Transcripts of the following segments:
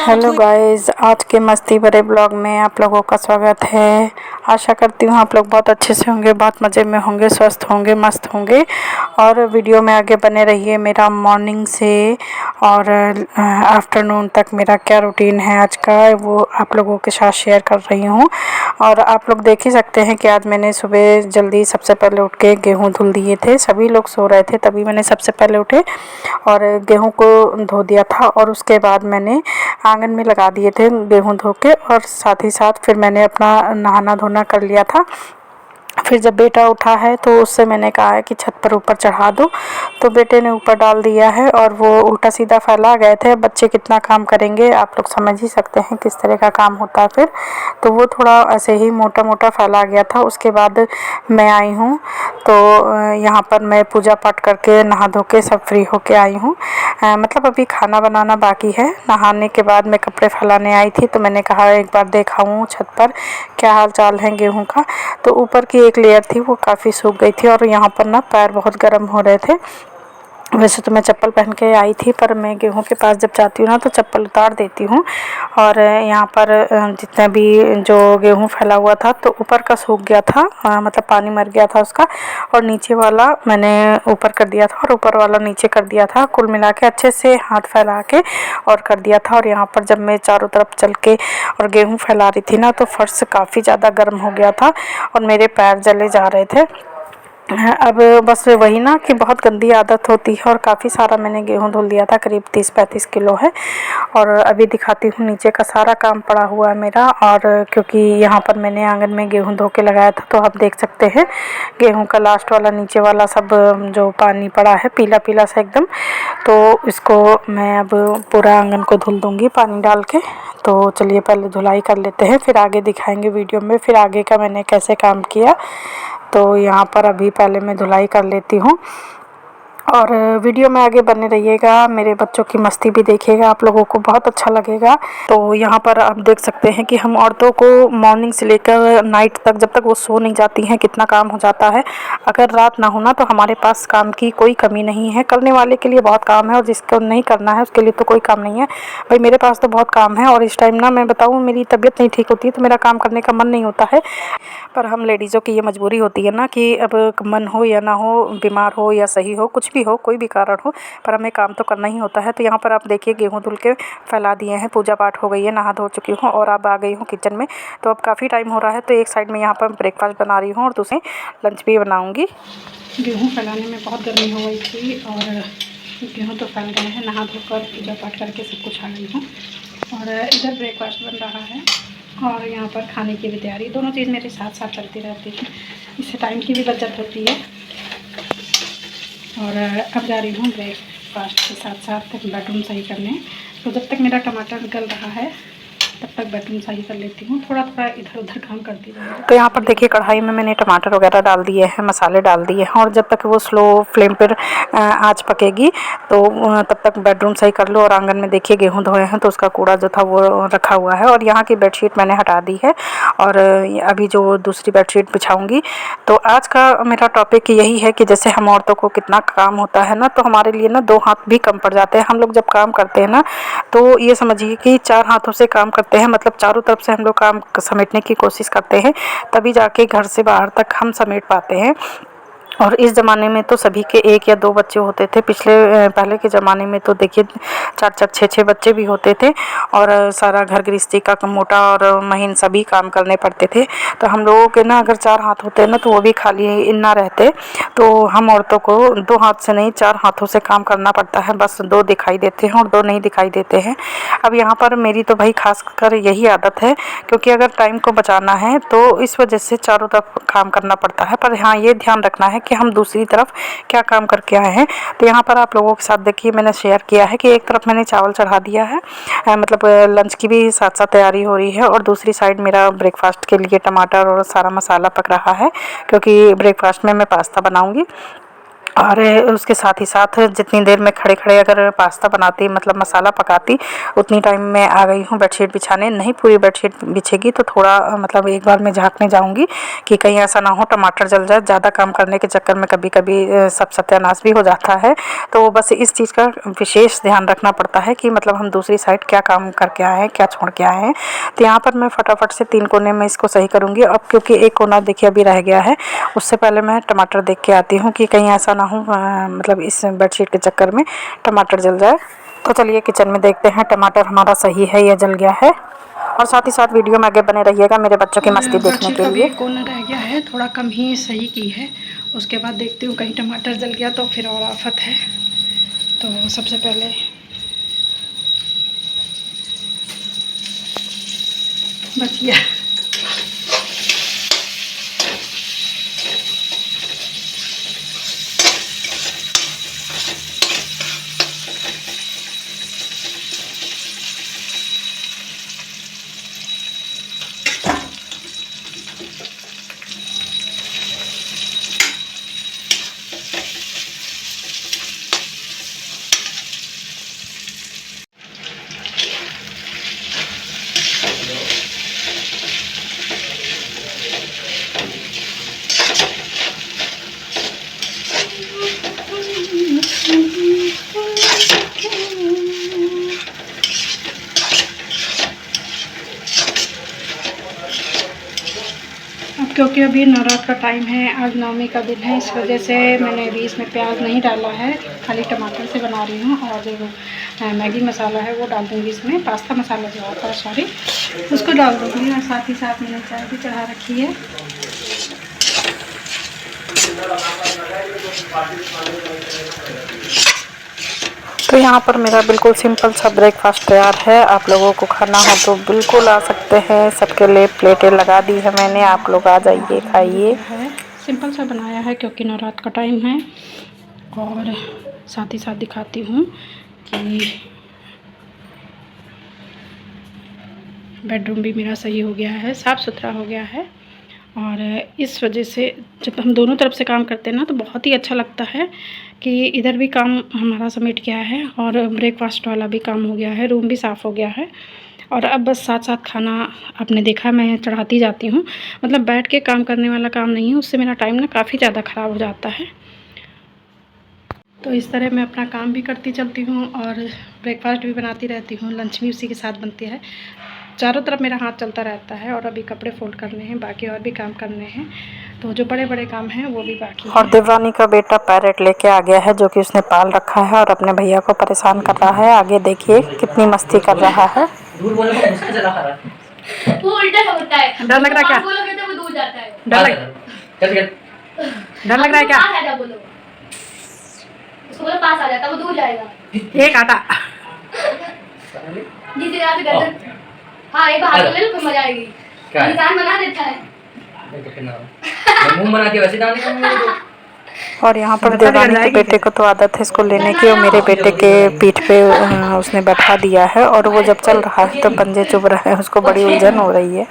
Hello guys, आज के मस्ती भरे ब्लॉग में आप लोगों का स्वागत है। आशा करती हूँ आप लोग बहुत अच्छे से होंगे, बहुत मज़े में होंगे, स्वस्थ होंगे, मस्त होंगे। और वीडियो में आगे बने रहिए। मेरा मॉर्निंग से और आफ्टरनून तक मेरा क्या रूटीन है आज का, वो आप लोगों के साथ शेयर कर रही हूँ। और आप लोग देख ही सकते हैं कि आज मैंने सुबह जल्दी सबसे पहले उठ के गेहूँ धुल दिए थे। सभी लोग सो रहे थे, तभी मैंने सबसे पहले उठे और गेहूँ को धो दिया था। और उसके बाद मैंने आंगन में लगा दिए थे गेहूँ धो के, और साथ ही साथ फिर मैंने अपना नहाना धोना कर लिया था। फिर जब बेटा उठा है तो उससे मैंने कहा है कि छत पर ऊपर चढ़ा दो, तो बेटे ने ऊपर डाल दिया है और वो उल्टा सीधा फैला गए थे। बच्चे कितना काम करेंगे, आप लोग समझ ही सकते हैं किस तरह का काम होता है। फिर तो वो थोड़ा ऐसे ही मोटा मोटा फैला गया था। उसके बाद मैं आई हूँ, तो यहाँ पर मैं पूजा पाठ करके नहा धो के सब फ्री होके आई हूँ। मतलब अभी खाना बनाना बाकी है। नहाने के बाद मैं कपड़े फैलाने आई थी, तो मैंने कहा एक बार देखाऊँ छत पर क्या हाल चाल है गेहूँ का। तो ऊपर की एक लेयर थी वो काफ़ी सूख गई थी, और यहाँ पर ना पैर बहुत गर्म हो रहे थे। वैसे तो मैं चप्पल पहन के आई थी, पर मैं गेहूँ के पास जब जाती हूँ ना तो चप्पल उतार देती हूँ। और यहाँ पर जितना भी जो गेहूँ फैला हुआ था तो ऊपर का सूख गया था, मतलब पानी मर गया था उसका, और नीचे वाला मैंने ऊपर कर दिया था और ऊपर वाला नीचे कर दिया था। कुल मिला के अच्छे से हाथ फैला के और कर दिया था। और यहाँ पर जब मैं चारों तरफ चल के और गेहूँ फैला रही थी ना, तो फर्श काफ़ी ज़्यादा गर्म हो गया था और मेरे पैर जले जा रहे थे। अब बस वही ना कि बहुत गंदी आदत होती है। और काफ़ी सारा मैंने गेहूँ धुल दिया था, करीब 30-35 किलो है। और अभी दिखाती हूँ, नीचे का सारा काम पड़ा हुआ है मेरा। और क्योंकि यहाँ पर मैंने आंगन में गेहूँ धो के लगाया था, तो आप देख सकते हैं गेहूँ का लास्ट वाला नीचे वाला सब जो पानी पड़ा है पीला पीला सा एकदम। तो इसको मैं अब पूरा आंगन को धुल दूँगी पानी डाल के। तो चलिए पहले धुलाई कर लेते हैं, फिर आगे दिखाएंगे वीडियो में फिर आगे का मैंने कैसे काम किया। तो यहाँ पर अभी पहले मैं धुलाई कर लेती हूँ, और वीडियो में आगे बने रहिएगा। मेरे बच्चों की मस्ती भी देखिएगा, आप लोगों को बहुत अच्छा लगेगा। तो यहाँ पर आप देख सकते हैं कि हम औरतों को मॉर्निंग से लेकर नाइट तक, जब तक वो सो नहीं जाती हैं, कितना काम हो जाता है। अगर रात ना हो ना तो हमारे पास काम की कोई कमी नहीं है। करने वाले के लिए बहुत काम है, और जिसको नहीं करना है उसके लिए तो कोई काम नहीं है। भाई मेरे पास तो बहुत काम है, और इस टाइम ना मैं बताऊँ मेरी तबीयत नहीं ठीक होती है तो मेरा काम करने का मन नहीं होता है। पर हम लेडीज़ों की ये मजबूरी होती है ना कि अब मन हो या ना हो, बीमार हो या सही हो, कुछ भी हो, कोई भी कारण हो, पर हमें काम तो करना ही होता है। तो यहाँ पर आप देखिए गेहूँ धुल के फैला दिए हैं, पूजा पाठ हो गई है, नहा धो चुकी हूँ और अब आ गई हूँ किचन में। तो अब काफ़ी टाइम हो रहा है, तो एक साइड में यहाँ पर ब्रेकफास्ट बना रही हूँ और दूसरे लंच भी बनाऊँगी। गेहूँ फैलाने में बहुत गर्मी हो गई थी, और गेहूँ तो फैल गए हैं। नहा धोकर पूजा पाठ करके सब कुछ आ गई हूँ, और इधर ब्रेकफास्ट बन रहा है और यहाँ पर खाने की भी तैयारी। दोनों चीज़ मेरे साथ साथ चलती रहती है, इससे टाइम की भी बचत होती है। और अब जा रही हूँ ब्रेकफास्ट के साथ साथ बेडरूम सही करने। तो जब तक मेरा टमाटर गल रहा है तब तक बेडरूम सही कर लेती हूँ, थोड़ा थोड़ा इधर उधर काम करती रहूँगी। तो यहाँ पर देखिए कढ़ाई में मैंने टमाटर वगैरह डाल दिए हैं, मसाले डाल दिए हैं, और जब तक वो स्लो फ्लेम पर आँच पकेगी तो तब तक बेडरूम सही कर लो। और आंगन में देखिए गेहूँ धोए हैं तो उसका कूड़ा जो था वो रखा हुआ है, और यहाँ की बेडशीट मैंने हटा दी है और अभी जो दूसरी बेडशीट बिछाऊँगी। तो आज का मेरा टॉपिक यही है कि जैसे हम औरतों को कितना काम होता है ना, तो हमारे लिए ना 2 हाथ भी कम पड़ जाते हैं। हम लोग जब काम करते हैं ना, तो ये समझिए कि 4 हाथों से काम करते हैं, मतलब चारों तरफ से हम लोग काम समेटने की कोशिश करते हैं, तभी जाके घर से बाहर तक हम समेट पाते हैं। और इस ज़माने में तो सभी के 1 या 2 बच्चे होते थे। पहले के ज़माने में तो देखिए 4-4 6-6 बच्चे भी होते थे, और सारा घर गृहस्थी का मोटा और महीन सभी काम करने पड़ते थे। तो हम लोगों के ना अगर 4 हाथ होते ना तो वो भी खाली ना रहते। तो हम औरतों को 2 हाथ से नहीं 4 हाथों से काम करना पड़ता है, बस 2 दिखाई देते हैं और 2 नहीं दिखाई देते हैं। अब यहाँ पर मेरी तो भाई खास कर यही आदत है, क्योंकि अगर टाइम को बचाना है तो इस वजह से चारों तरफ काम करना पड़ता है। पर हाँ, ये ध्यान रखना है कि हम दूसरी तरफ क्या काम करके आए हैं। तो यहाँ पर आप लोगों के साथ देखिए मैंने शेयर किया है कि एक तरफ मैंने चावल चढ़ा दिया है, मतलब लंच की भी साथ साथ तैयारी हो रही है, और दूसरी साइड मेरा ब्रेकफास्ट के लिए टमाटर और सारा मसाला पक रहा है, क्योंकि ब्रेकफास्ट में मैं पास्ता बनाऊंगी। और उसके साथ ही साथ जितनी देर में खड़े खड़े अगर पास्ता बनाती मतलब मसाला पकाती उतनी टाइम में आ गई हूँ बेडशीट बिछाने। नहीं पूरी बेडशीट बिछेगी तो थोड़ा मतलब एक बार मैं झाँकने जाऊँगी कि कहीं ऐसा ना हो टमाटर जल जाए। ज़्यादा काम करने के चक्कर में कभी कभी सब सत्यानाश भी हो जाता है। तो बस इस चीज़ का विशेष ध्यान रखना पड़ता है कि मतलब हम दूसरी साइड क्या काम करके आए हैं, क्या छोड़ के आए हैं। तो यहाँ पर मैं फटाफट से 3 कोने में इसको सही करूँगी। अब क्योंकि एक कोना देखिए अभी रह गया है, उससे पहले मैं टमाटर देख के आती हूँ कि कहीं ऐसा ना हो मतलब इस बेडशीट के चक्कर में टमाटर जल जाए। तो चलिए किचन में देखते हैं टमाटर हमारा सही है या जल गया है। और साथ ही साथ वीडियो में आगे बने रहिएगा मेरे बच्चों की मस्ती देखने के लिए। कोना रह गया है, थोड़ा कम ही सही की है। उसके बाद देखती हूँ कहीं टमाटर जल गया तो फिर और आफत है। तो सबसे पहले बच गया। क्योंकि अभी नवरात्र का टाइम है, आज नवमी का दिन है, इस वजह से मैंने अभी इसमें प्याज नहीं डाला है, खाली टमाटर से बना रही हूँ। और जो मैगी मसाला है वो डाल दूँगी इसमें, पास्ता मसाला जो आता है सॉरी, उसको डाल दूँगी। और साथ ही साथ मैंने चाय भी चढ़ा रखी है। तो यहाँ पर मेरा बिल्कुल सिंपल सा ब्रेकफास्ट तैयार है। आप लोगों को खाना हो तो बिल्कुल आ सकते हैं, सबके लिए प्लेटें लगा दी है मैंने, आप लोग आ जाइए खाइए। है सिंपल सा बनाया है क्योंकि नवरात्र का टाइम है। और साथ ही साथ दिखाती हूँ कि बेडरूम भी मेरा सही हो गया है, साफ़ सुथरा हो गया है। और इस वजह से जब हम दोनों तरफ से काम करते हैं ना तो बहुत ही अच्छा लगता है कि इधर भी काम हमारा समेट गया है और ब्रेकफास्ट वाला भी काम हो गया है, रूम भी साफ़ हो गया है। और अब बस साथ साथ खाना आपने देखा मैं चढ़ाती जाती हूँ, मतलब बैठ के काम करने वाला काम नहीं है, उससे मेरा टाइम ना काफ़ी ज़्यादा ख़राब हो जाता है। तो इस तरह मैं अपना काम भी करती चलती हूँ और ब्रेकफास्ट भी बनाती रहती हूँ, लंच भी उसी के साथ बनती है। चारों तरफ मेरा हाथ चलता रहता है। और अभी कपड़े फोल्ड करने हैं, बाकी और भी काम करने हैं, तो जो बड़े बड़े काम हैं वो भी बाकी हैं। और देवरानी का बेटा पैरेट लेके आ गया है जो कि उसने पाल रखा है और अपने भैया को परेशान कर रहा है। आगे देखिए कितनी मस्ती कर रहा है। वो उल्टा होता है। डर लग रहा है क्या? बोलोगे तो वो दूर जाता है। डर लग रहा है क्या? बोलो उसको बोलो पास आ जाता, वो दूर जाएगा। एक आटा जिसे यहाँ से गर्दन, हाँ एक बार ले लो तो मजा आएगी। इंसान बना देता है। मुंह बना के वैसे डालने का। और यहाँ पर देवरानी के बेटे को तो आदत है इसको लेने की, और मेरे बेटे के पीठ पे उसने बैठा दिया है और वो जब चल रहा है तो पंजे चुभ रहे हैं, उसको बड़ी उलझन हो रही है।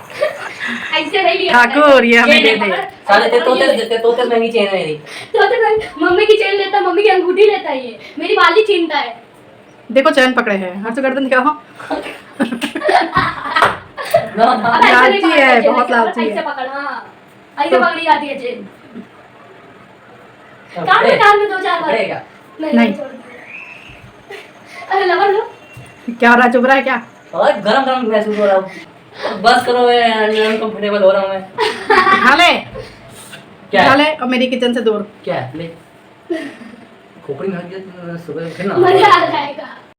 ठाकुर ये हमें दे दे। साले तोते महंगी चेन है मेरी। तोते मम्मी की चेन लेता, मम्मी की अंगूठी लेता है, ये मेरी वाली छीनता है। देखो चैन पकड़े हैं, हर तो गर्दन दिखाओ। लालची है, बहुत लालची है। ऐसे पकड़ी जाती है चेन। कान में 2-4 बार। नहीं अरे लगा लो। क्या हो रहा है, चुभ रहा है क्या? और गरम महसूस हो रहा हूँ। बस करो, अनकंफर्टेबल हो रहा हूँ मैं। हाले क्या हाले और मेरी किचन से दूर। क्या है ले खोपड़ी में सुबह मजा आ जाएगा।